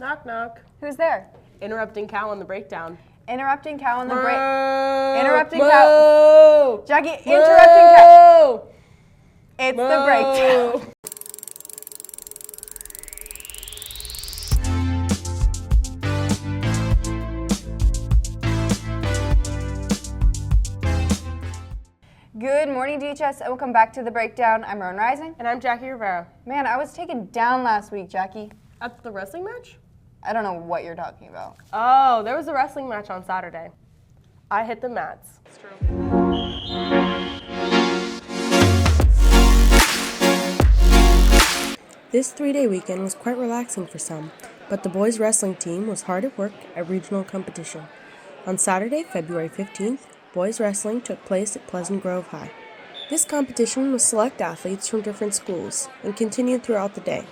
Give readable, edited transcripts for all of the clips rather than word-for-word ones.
Knock, knock. Who's there? Interrupting Cal on the breakdown. Interrupting Cal on the Interrupting Cal. Jackie, interrupting Cal. It's the breakdown. Good morning, DHS, and welcome back to the breakdown. I'm Rowan Reising. And I'm Jackie Rivera. Man, I was taken down last week, Jackie. At the wrestling match? I don't know what you're talking about. Oh, there was a wrestling match on Saturday. I hit the mats. It's true. This 3-day weekend was quite relaxing for some, but the boys' wrestling team was hard at work at regional competition. On Saturday, February 15th, boys' wrestling took place at Pleasant Grove High. This competition was select athletes from different schools and continued throughout the day.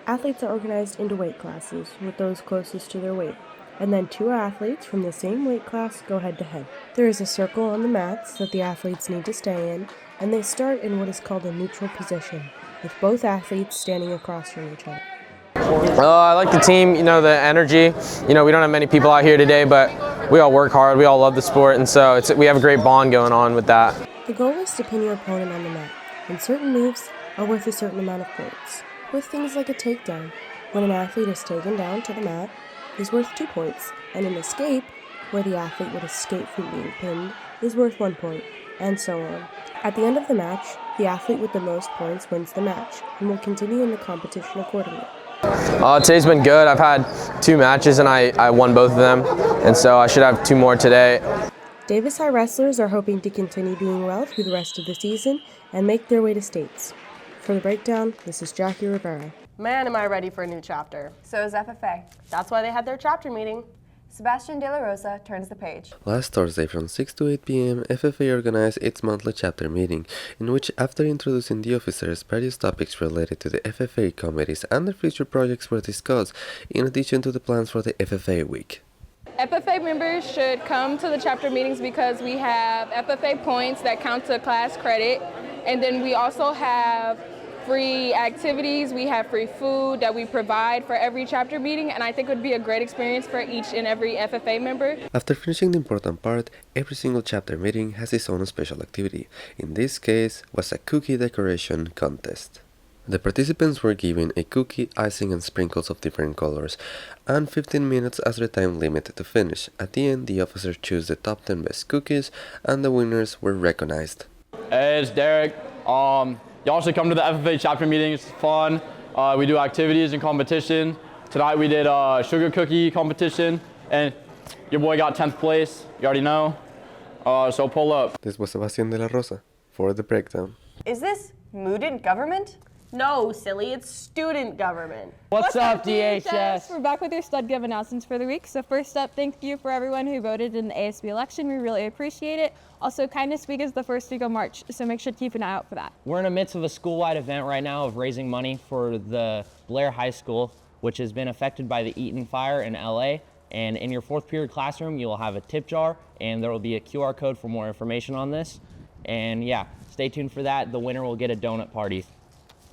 Athletes are organized into weight classes with those closest to their weight, and then two athletes from the same weight class go head-to-head. There is a circle on the mats that the athletes need to stay in, and they start in what is called a neutral position, with both athletes standing across from each other. I like the team, the energy. We don't have many people out here today, but we all work hard, we all love the sport, and so we have a great bond going on with that. The goal is to pin your opponent on the mat, and certain moves are worth a certain amount of points. With things like a takedown, when an athlete is taken down to the mat, is worth 2 points, and an escape, where the athlete would escape from being pinned, is worth 1 point, and so on. At the end of the match, the athlete with the most points wins the match, and will continue in the competition accordingly. Today's been good. I've had 2 matches and I won both of them, and so I should have 2 more today. Davis High wrestlers are hoping to continue doing well through the rest of the season and make their way to states. For the breakdown, this is Jackie Rivera. Man, am I ready for a new chapter. So is FFA. That's why they had their chapter meeting. Sebastian De La Rosa turns the page. Last Thursday from 6 to 8 p.m., FFA organized its monthly chapter meeting, in which, after introducing the officers, various topics related to the FFA committees and their future projects were discussed, in addition to the plans for the FFA week. FFA members should come to the chapter meetings because we have FFA points that count to class credit, and then we also have free activities, we have free food that we provide for every chapter meeting, and I think it would be a great experience for each and every FFA member. After finishing the important part, every single chapter meeting has its own special activity. In this case, was a cookie decoration contest. The participants were given a cookie, icing and sprinkles of different colors, and 15 minutes as the time limit to finish. At the end, the officers chose the top 10 best cookies, and the winners were recognized. Hey, it's Derek. Y'all should come to the FFA chapter meeting. It's fun. We do activities and competition. Tonight we did a sugar cookie competition, and your boy got 10th place. You already know. So pull up. This was Sebastian De La Rosa for the breakdown. Is this mooted government? No, silly, it's student government. What's up, DHS? We're back with your STUD GOV announcements for the week. So first up, thank you for everyone who voted in the ASB election. We really appreciate it. Also, Kindness Week is the first week of March, so make sure to keep an eye out for that. We're in the midst of a school-wide event right now of raising money for the Blair High School, which has been affected by the Eaton fire in LA. And in your 4th period classroom, you will have a tip jar, and there will be a QR code for more information on this. And yeah, stay tuned for that. The winner will get a donut party.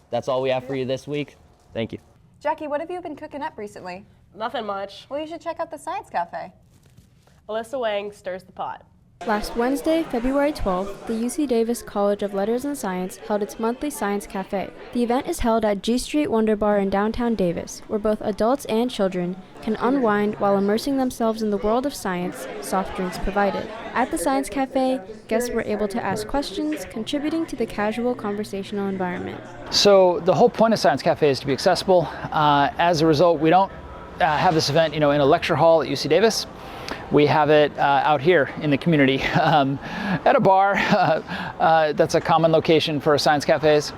That's all we have for you this week. Thank you. Jackie, what have you been cooking up recently? Nothing much. Well, you should check out the Science Cafe. Alyssa Hwang stirs the pot. Last Wednesday, February 12th, the UC Davis College of Letters and Science held its monthly Science Cafe. The event is held at G Street Wonder Bar in downtown Davis, where both adults and children can unwind while immersing themselves in the world of science, soft drinks provided. At the Science Cafe, guests were able to ask questions, contributing to the casual conversational environment. So the whole point of Science Cafe is to be accessible. As a result, we don't have this event, in a lecture hall at UC Davis. We have it out here in the community at a bar. That's a common location for science cafes.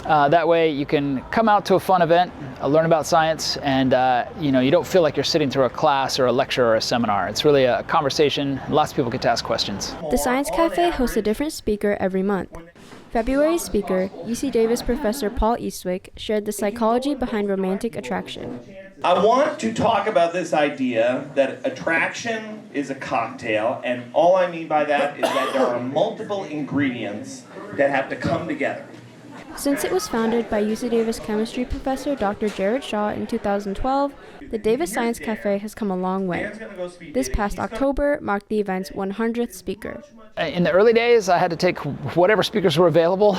That way you can come out to a fun event, learn about science, and you don't feel like you're sitting through a class or a lecture or a seminar. It's really a conversation. Lots of people get to ask questions. The Science Cafe hosts a different speaker every month. February's speaker, UC Davis professor Paul Eastwick, shared the psychology behind romantic attraction. I want to talk about this idea that attraction is a cocktail, and all I mean by that is that there are multiple ingredients that have to come together. Since it was founded by UC Davis chemistry professor Dr. Jared Shaw in 2012, the Davis Science Cafe has come a long way. This past October marked the event's 100th speaker. In the early days, I had to take whatever speakers were available.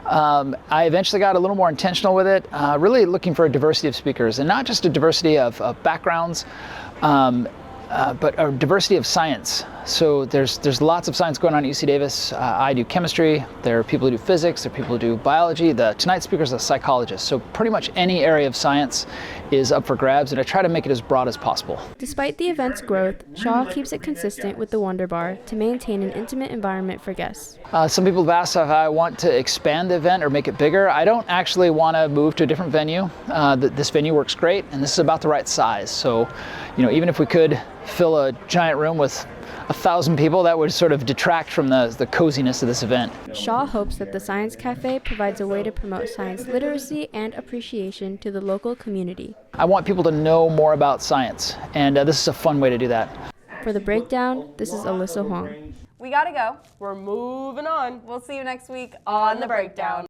I eventually got a little more intentional with it, really looking for a diversity of speakers, and not just a diversity of backgrounds, but a diversity of science. So there's lots of science going on at UC Davis. I do chemistry, there are people who do physics, there are people who do biology. Tonight's speaker is a psychologist, so pretty much any area of science is up for grabs, and I try to make it as broad as possible. Despite the event's growth, Shaw keeps it consistent with the Wonder Bar to maintain an intimate environment for guests. Some people have asked if I want to expand the event or make it bigger. I don't actually want to move to a different venue. This venue works great, and this is about the right size. So, even if we could fill a giant room with 1,000 people, that would sort of detract from the coziness of this event. Shaw hopes that the Science Cafe provides a way to promote science literacy and appreciation to the local community. I want people to know more about science, and this is a fun way to do that. For The Breakdown, this is Alyssa Hwang. We gotta go. We're moving on. We'll see you next week on The Breakdown.